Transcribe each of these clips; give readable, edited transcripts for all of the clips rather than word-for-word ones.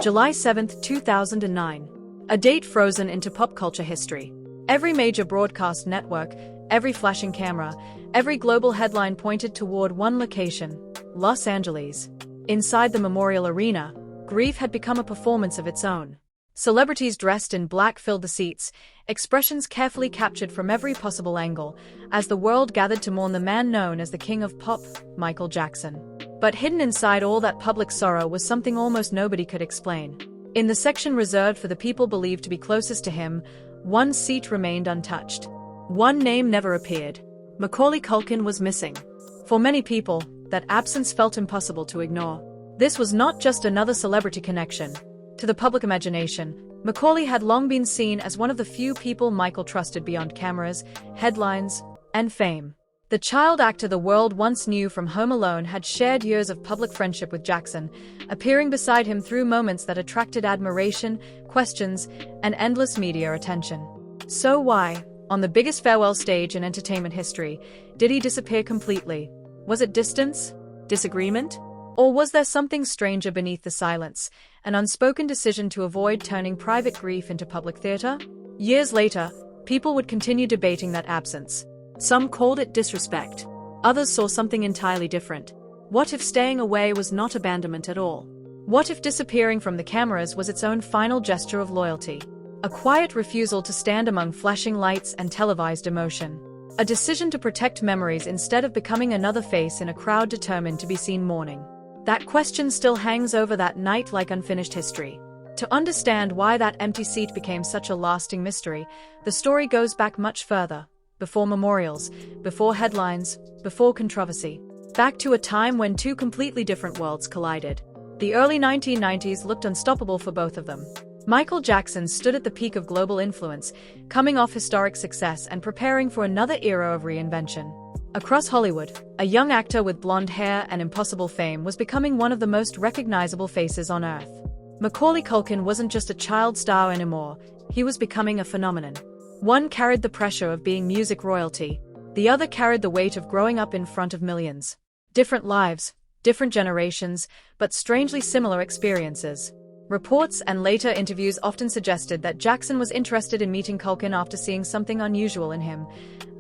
July 7, 2009. A date frozen into pop culture history. Every major broadcast network, every flashing camera, every global headline pointed toward one location: Los Angeles. Inside the Memorial Arena, grief had become a performance of its own. Celebrities dressed in black filled the seats, expressions carefully captured from every possible angle, as the world gathered to mourn the man known as the King of Pop, Michael Jackson. But hidden inside all that public sorrow was something almost nobody could explain. In the section reserved for the people believed to be closest to him, one seat remained untouched. One name never appeared. Macaulay Culkin was missing. For many people, that absence felt impossible to ignore. This was not just another celebrity connection. To the public imagination, Macaulay had long been seen as one of the few people Michael trusted beyond cameras, headlines, and fame. The child actor the world once knew from Home Alone had shared years of public friendship with Jackson, appearing beside him through moments that attracted admiration, questions, and endless media attention. So why, on the biggest farewell stage in entertainment history, did he disappear completely? Was it distance? Disagreement? Or was there something stranger beneath the silence, an unspoken decision to avoid turning private grief into public theater? Years later, people would continue debating that absence. Some called it disrespect. Others saw something entirely different. What if staying away was not abandonment at all? What if disappearing from the cameras was its own final gesture of loyalty? A quiet refusal to stand among flashing lights and televised emotion. A decision to protect memories instead of becoming another face in a crowd determined to be seen mourning. That question still hangs over that night like unfinished history. To understand why that empty seat became such a lasting mystery, the story goes back much further. Before memorials, before headlines, before controversy. Back to a time when two completely different worlds collided. The early 1990s looked unstoppable for both of them. Michael Jackson stood at the peak of global influence, coming off historic success and preparing for another era of reinvention. Across Hollywood, a young actor with blonde hair and impossible fame was becoming one of the most recognizable faces on earth. Macaulay Culkin wasn't just a child star anymore, he was becoming a phenomenon. One carried the pressure of being music royalty, the other carried the weight of growing up in front of millions. Different lives, different generations, but strangely similar experiences. Reports and later interviews often suggested that Jackson was interested in meeting Culkin after seeing something unusual in him,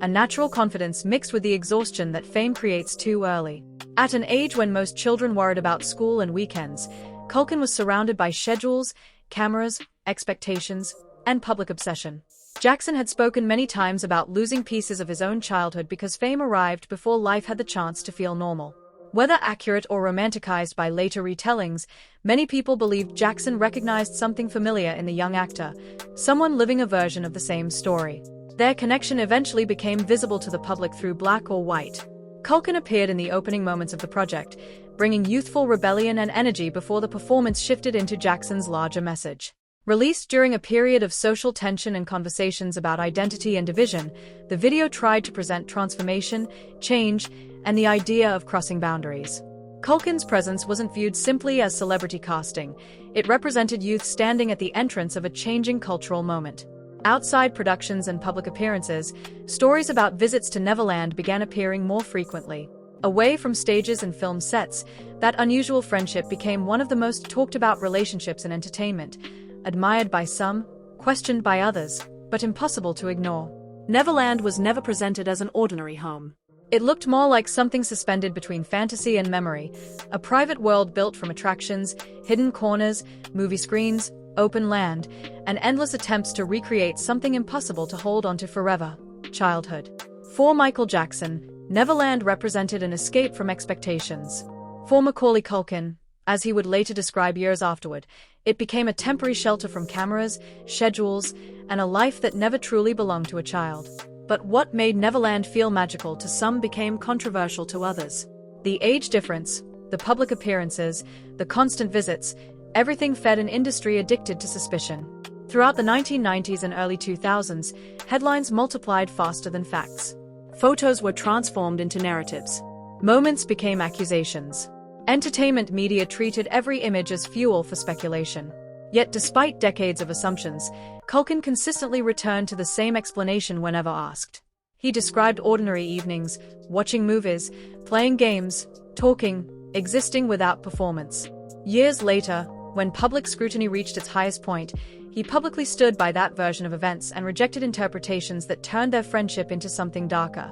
a natural confidence mixed with the exhaustion that fame creates too early. At an age when most children worried about school and weekends, Culkin was surrounded by schedules, cameras, expectations, and public obsession. Jackson had spoken many times about losing pieces of his own childhood because fame arrived before life had the chance to feel normal. Whether accurate or romanticized by later retellings, many people believed Jackson recognized something familiar in the young actor, someone living a version of the same story. Their connection eventually became visible to the public through Black or White. Culkin appeared in the opening moments of the project, bringing youthful rebellion and energy before the performance shifted into Jackson's larger message. Released during a period of social tension and conversations about identity and division, the video tried to present transformation, change, and the idea of crossing boundaries. Culkin's presence wasn't viewed simply as celebrity casting, it represented youth standing at the entrance of a changing cultural moment. Outside productions and public appearances, stories about visits to Neverland began appearing more frequently. Away from stages and film sets, that unusual friendship became one of the most talked about relationships in entertainment, admired by some, questioned by others, but impossible to ignore. Neverland was never presented as an ordinary home. It looked more like something suspended between fantasy and memory, a private world built from attractions, hidden corners, movie screens, open land, and endless attempts to recreate something impossible to hold onto forever: childhood. For Michael Jackson, Neverland represented an escape from expectations. For Macaulay Culkin, as he would later describe years afterward, it became a temporary shelter from cameras, schedules, and a life that never truly belonged to a child. But what made Neverland feel magical to some became controversial to others. The age difference, the public appearances, the constant visits, everything fed an industry addicted to suspicion. Throughout the 1990s and early 2000s, headlines multiplied faster than facts. Photos were transformed into narratives. Moments became accusations. Entertainment media treated every image as fuel for speculation. Yet despite decades of assumptions, Culkin consistently returned to the same explanation whenever asked. He described ordinary evenings, watching movies, playing games, talking, existing without performance. Years later, When public scrutiny reached its highest point, he publicly stood by that version of events and rejected interpretations that turned their friendship into something darker.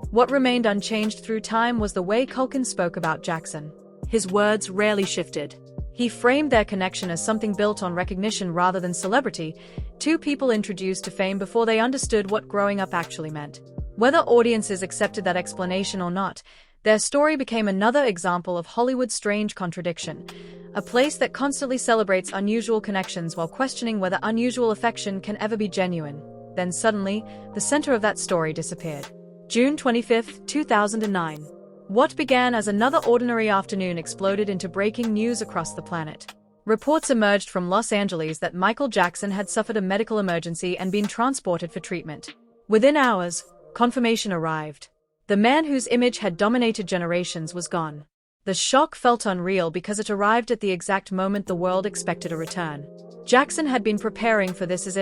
What remained unchanged through time was the way Culkin spoke about Jackson. His words rarely shifted. He framed their connection as something built on recognition rather than celebrity, two people introduced to fame before they understood what growing up actually meant. Whether audiences accepted that explanation or not, their story became another example of Hollywood's strange contradiction, a place that constantly celebrates unusual connections while questioning whether unusual affection can ever be genuine. Then suddenly, the center of that story disappeared. June 25, 2009. What began as another ordinary afternoon exploded into breaking news across the planet. Reports emerged from Los Angeles that Michael Jackson had suffered a medical emergency and been transported for treatment. Within hours, confirmation arrived. The man whose image had dominated generations was gone. The shock felt unreal because it arrived at the exact moment the world expected a return. Jackson had been preparing for this as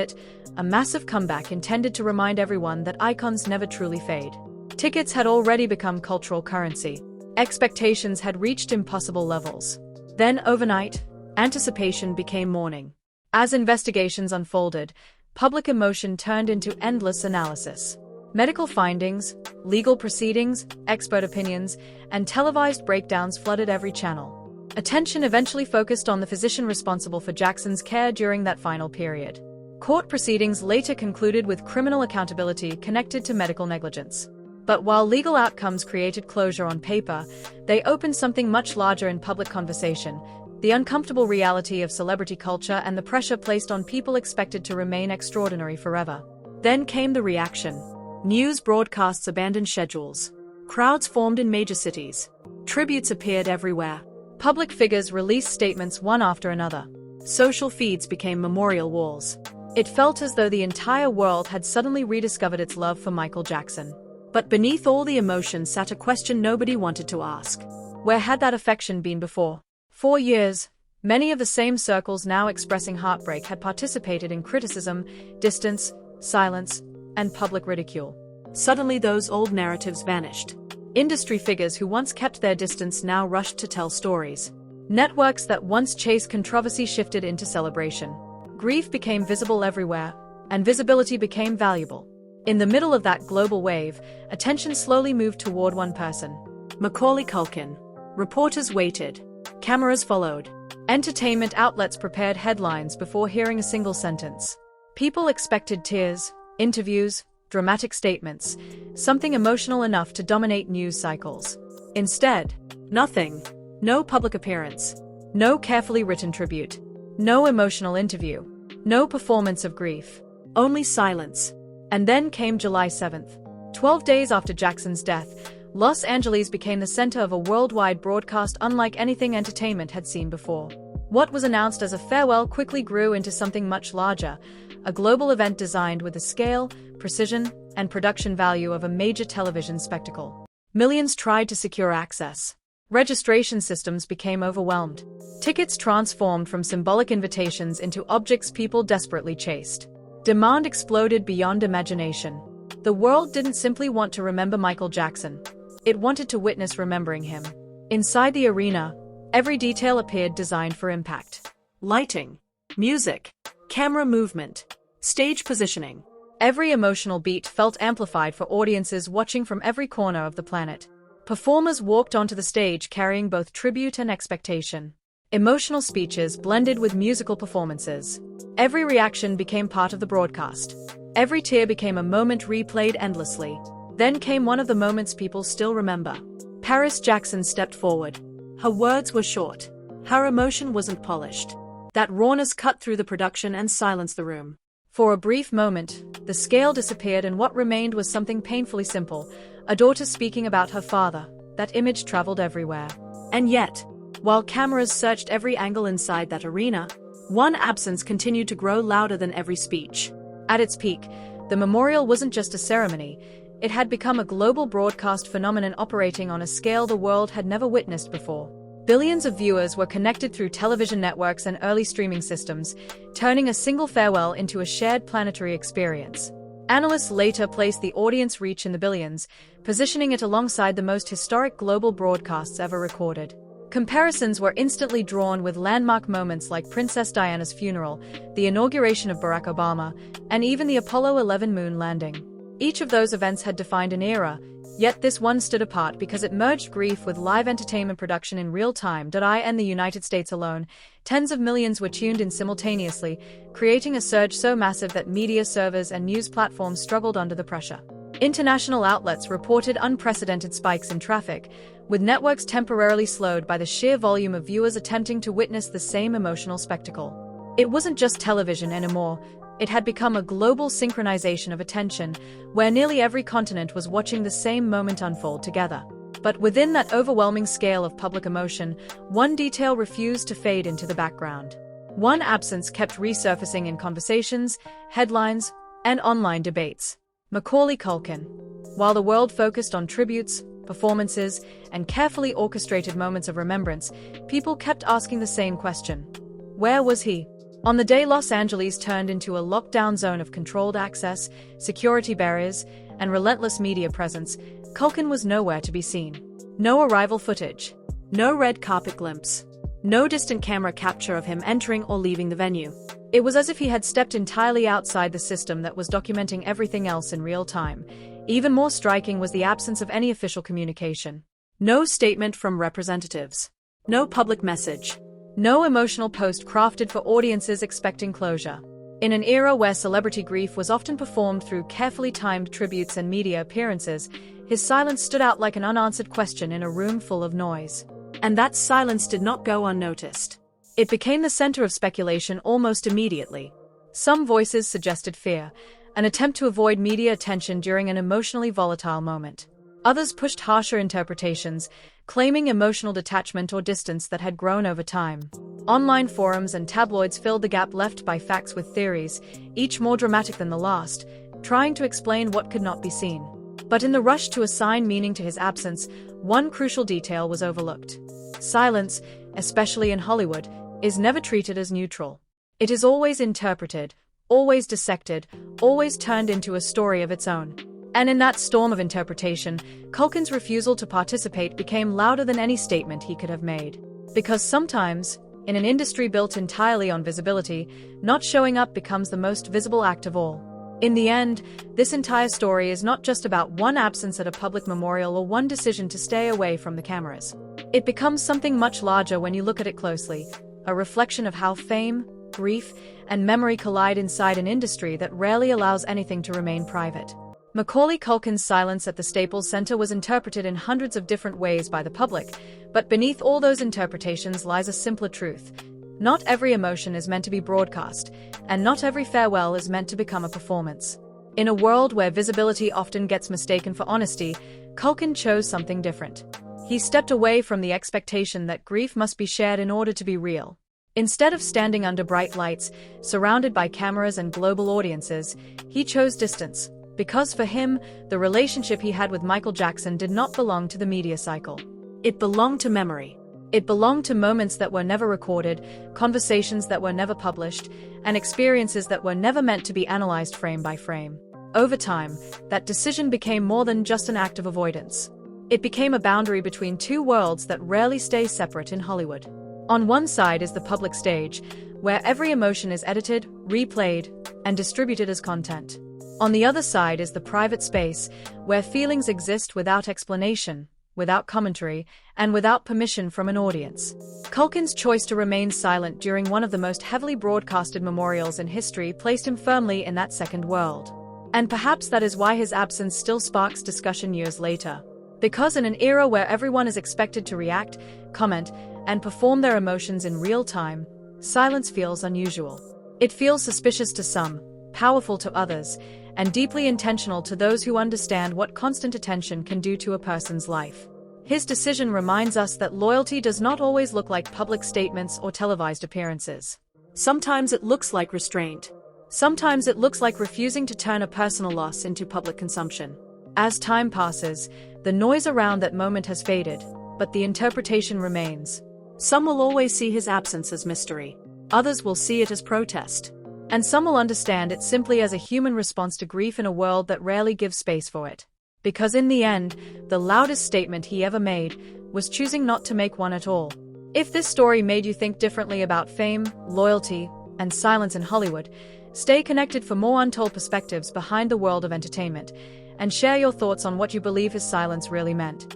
a massive comeback intended to remind everyone that icons never truly fade. Tickets had already become cultural currency. Expectations had reached impossible levels. Then, overnight, anticipation became mourning. As investigations unfolded, public emotion turned into endless analysis. Medical findings, legal proceedings, expert opinions, and televised breakdowns flooded every channel. Attention eventually focused on the physician responsible for Jackson's care during that final period. Court proceedings later concluded with criminal accountability connected to medical negligence. But while legal outcomes created closure on paper, they opened something much larger in public conversation: the uncomfortable reality of celebrity culture and the pressure placed on people expected to remain extraordinary forever. Then came the reaction. News broadcasts abandoned schedules. Crowds formed in major cities. Tributes appeared everywhere. Public figures released statements one after another. Social feeds became memorial walls. It felt as though the entire world had suddenly rediscovered its love for Michael Jackson. But beneath all the emotion sat a question nobody wanted to ask. Where had that affection been before? For years, many of the same circles now expressing heartbreak had participated in criticism, distance, silence, and public ridicule. Suddenly those old narratives vanished. Industry figures who once kept their distance now rushed to tell stories. Networks that once chased controversy shifted into celebration. Grief became visible everywhere, and visibility became valuable. In the middle of that global wave, attention slowly moved toward one person: Macaulay Culkin. Reporters waited. Cameras followed. Entertainment outlets prepared headlines before hearing a single sentence. People expected tears, interviews, dramatic statements, something emotional enough to dominate news cycles. Instead, nothing. No public appearance. No carefully written tribute. No emotional interview. No performance of grief. Only silence. And then came July 7th. 12 days after Jackson's death, Los Angeles became the center of a worldwide broadcast unlike anything entertainment had seen before. What was announced as a farewell quickly grew into something much larger, a global event designed with the scale, precision, and production value of a major television spectacle. Millions tried to secure access. Registration systems became overwhelmed. Tickets transformed from symbolic invitations into objects people desperately chased. Demand exploded beyond imagination. The world didn't simply want to remember Michael Jackson. It wanted to witness remembering him. Inside the arena, every detail appeared designed for impact. Lighting, music, camera movement, stage positioning. Every emotional beat felt amplified for audiences watching from every corner of the planet. Performers walked onto the stage carrying both tribute and expectation. Emotional speeches blended with musical performances. Every reaction became part of the broadcast. Every tear became a moment replayed endlessly. Then came one of the moments people still remember. Paris Jackson stepped forward. Her words were short. Her emotion wasn't polished. That rawness cut through the production and silenced the room. For a brief moment, the scale disappeared and what remained was something painfully simple: a daughter speaking about her father. That image traveled everywhere. And yet, while cameras searched every angle inside that arena, one absence continued to grow louder than every speech. At its peak, the memorial wasn't just a ceremony. It had become a global broadcast phenomenon operating on a scale the world had never witnessed before. Billions of viewers were connected through television networks and early streaming systems, turning a single farewell into a shared planetary experience. Analysts later placed the audience reach in the billions, positioning it alongside the most historic global broadcasts ever recorded. Comparisons were instantly drawn with landmark moments like Princess Diana's funeral, the inauguration of Barack Obama, and even the Apollo 11 moon landing. Each of those events had defined an era, yet this one stood apart because it merged grief with live entertainment production in real time. In the United States alone, tens of millions were tuned in simultaneously, creating a surge so massive that media servers and news platforms struggled under the pressure. International outlets reported unprecedented spikes in traffic, with networks temporarily slowed by the sheer volume of viewers attempting to witness the same emotional spectacle. It wasn't just television anymore. It had become a global synchronization of attention, where nearly every continent was watching the same moment unfold together. But within that overwhelming scale of public emotion, one detail refused to fade into the background. One absence kept resurfacing in conversations, headlines, and online debates. Macaulay Culkin. While the world focused on tributes, performances, and carefully orchestrated moments of remembrance, people kept asking the same question. Where was he? On the day Los Angeles turned into a lockdown zone of controlled access, security barriers, and relentless media presence, Culkin was nowhere to be seen. No arrival footage. No red carpet glimpse. No distant camera capture of him entering or leaving the venue. It was as if he had stepped entirely outside the system that was documenting everything else in real time. Even more striking was the absence of any official communication. No statement from representatives. No public message. No emotional post crafted for audiences expecting closure. In an era where celebrity grief was often performed through carefully timed tributes and media appearances, his silence stood out like an unanswered question in a room full of noise. And that silence did not go unnoticed. It became the center of speculation almost immediately. Some voices suggested fear, an attempt to avoid media attention during an emotionally volatile moment. Others pushed harsher interpretations, claiming emotional detachment or distance that had grown over time. Online forums and tabloids filled the gap left by facts with theories, each more dramatic than the last, trying to explain what could not be seen. But in the rush to assign meaning to his absence, one crucial detail was overlooked. Silence, especially in Hollywood, is never treated as neutral. It is always interpreted, always dissected, always turned into a story of its own. And in that storm of interpretation, Culkin's refusal to participate became louder than any statement he could have made. Because sometimes, in an industry built entirely on visibility, not showing up becomes the most visible act of all. In the end, this entire story is not just about one absence at a public memorial or one decision to stay away from the cameras. It becomes something much larger when you look at it closely, a reflection of how fame, grief, and memory collide inside an industry that rarely allows anything to remain private. Macaulay Culkin's silence at the Staples Center was interpreted in hundreds of different ways by the public, but beneath all those interpretations lies a simpler truth. Not every emotion is meant to be broadcast, and not every farewell is meant to become a performance. In a world where visibility often gets mistaken for honesty, Culkin chose something different. He stepped away from the expectation that grief must be shared in order to be real. Instead of standing under bright lights, surrounded by cameras and global audiences, he chose distance. Because for him, the relationship he had with Michael Jackson did not belong to the media cycle. It belonged to memory. It belonged to moments that were never recorded, conversations that were never published, and experiences that were never meant to be analyzed frame by frame. Over time, that decision became more than just an act of avoidance. It became a boundary between two worlds that rarely stay separate in Hollywood. On one side is the public stage, where every emotion is edited, replayed, and distributed as content. On the other side is the private space, where feelings exist without explanation, without commentary, and without permission from an audience. Culkin's choice to remain silent during one of the most heavily broadcasted memorials in history placed him firmly in that second world. And perhaps that is why his absence still sparks discussion years later. Because in an era where everyone is expected to react, comment, and perform their emotions in real time, silence feels unusual. It feels suspicious to some, powerful to others, and deeply intentional to those who understand what constant attention can do to a person's life. His decision reminds us that loyalty does not always look like public statements or televised appearances. Sometimes it looks like restraint. Sometimes it looks like refusing to turn a personal loss into public consumption. As time passes, the noise around that moment has faded, but the interpretation remains. Some will always see his absence as mystery. Others will see it as protest. And some will understand it simply as a human response to grief in a world that rarely gives space for it. Because in the end, the loudest statement he ever made, was choosing not to make one at all. If this story made you think differently about fame, loyalty, and silence in Hollywood, stay connected for more untold perspectives behind the world of entertainment, and share your thoughts on what you believe his silence really meant.